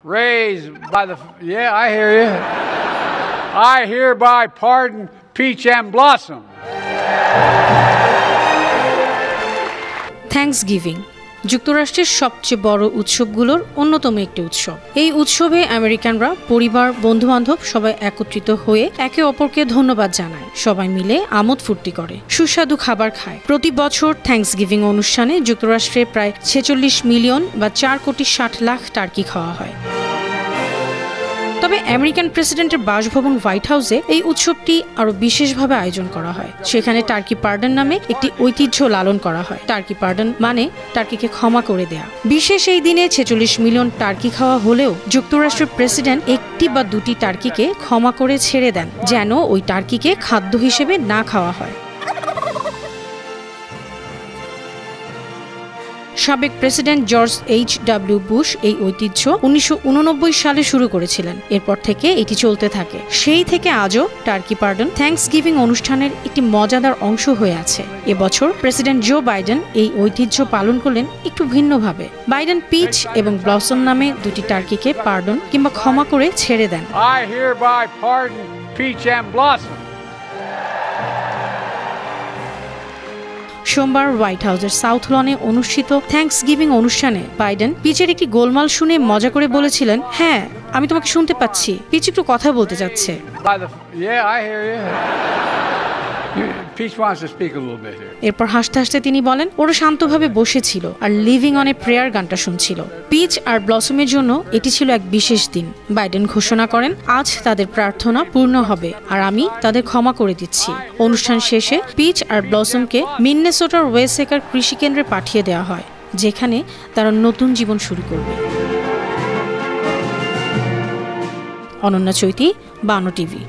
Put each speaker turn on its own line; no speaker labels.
raised by the, yeah, I hear you. I hereby pardon Peach and Blossom.
Thanksgiving যুক্তরাষ্ট্রের সবচেয়ে বড় উৎসবগুলোর অন্যতম একটি উৎসব। এই উৎসবে আমেরিকানরা পরিবার, বন্ধুবান্ধব সবাই একত্রিত হয়ে একে অপরকে ধন্যবাদ জানায়। সবাই মিলে আমোদ ফুর্তি করে, সুস্বাদু খাবার খায়। প্রতি বছর থ্যাঙ্কসগিভিং অনুষ্ঠানে যুক্তরাষ্ট্রে প্রায় 46 মিলিয়ন বা 4 কোটি 60 লাখ টার্কি খাওয়া হয়। তবে আমেরিকান প্রেসিডেন্টের বাসভবন হোয়াইট হাউসে এই উৎসবটি আরো বিশেষভাবে আয়োজন করা হয়। সেখানে টার্কি পার্ডন নামে একটি ঐতিহ্য লালন করা হয়। টার্কি পার্ডন মানে টার্কিকে ক্ষমা করে দেয়া। বিশেষ এই দিনে 46 মিলিয়ন টার্কি খাওয়া হলেও যুক্তরাষ্ট্রের প্রেসিডেন্ট একটি বা দুটি টার্কিকে ক্ষমা করে ছেড়ে দেন, যেন ওই টার্কিকে খাদ্য হিসেবে না খাওয়া হয়। সাবেক প্রেসিডেন্ট জর্জ H.W. বুশ এই ঐতিহ্য 1989 সালে শুরু করেছিলেন। এরপর থেকে এটি চলতে থাকে। সেই থেকে আজও টার্কি পার্ডন থ্যাঙ্কসগিভিং অনুষ্ঠানের একটি মজাদার অংশ হয়ে আছে। এবছর প্রেসিডেন্ট জো বাইডেন এই ঐতিহ্য পালন করলেন একটু ভিন্নভাবে। বাইডেন পিচ এবং ব্লসম নামে দুটি টার্কিকে পার্ডন কিংবা ক্ষমা করে ছেড়ে দেন।
I hereby pardon Peach and Blossom.
সোমবার হোয়াইট হাউসের সাউথ লনে অনুষ্ঠিত থ্যাঙ্কসগিভিং অনুষ্ঠানে বাইডেন পিচের একটি গোলমাল শুনে মজা করে বলেছিলেন, হ্যাঁ, আমি তোমাকে শুনতে পাচ্ছি, পিচ একটু কথা বলতে চাচ্ছে। এরপর হাসতে হাসতে তিনি বলেন, ওরা শান্তভাবে বসেছিল আর লিভিং অন এ প্রেয়ার গানটা শুনছিল। পিচ আর ব্লসমের জন্য এটি ছিল এক বিশেষ দিন। বাইডেন ঘোষণা করেন, আজ তাদের প্রার্থনা পূর্ণ হবে আর আমি তাদের ক্ষমা করে দিচ্ছি। অনুষ্ঠান শেষে পিচ আর ব্লসমকে মিনেসোটার ওয়েসেকার কৃষিকেন্দ্রে পাঠিয়ে দেওয়া হয়, যেখানে তারা নতুন জীবন শুরু করবে। অনন্যা চৈতি, বানো টিভি।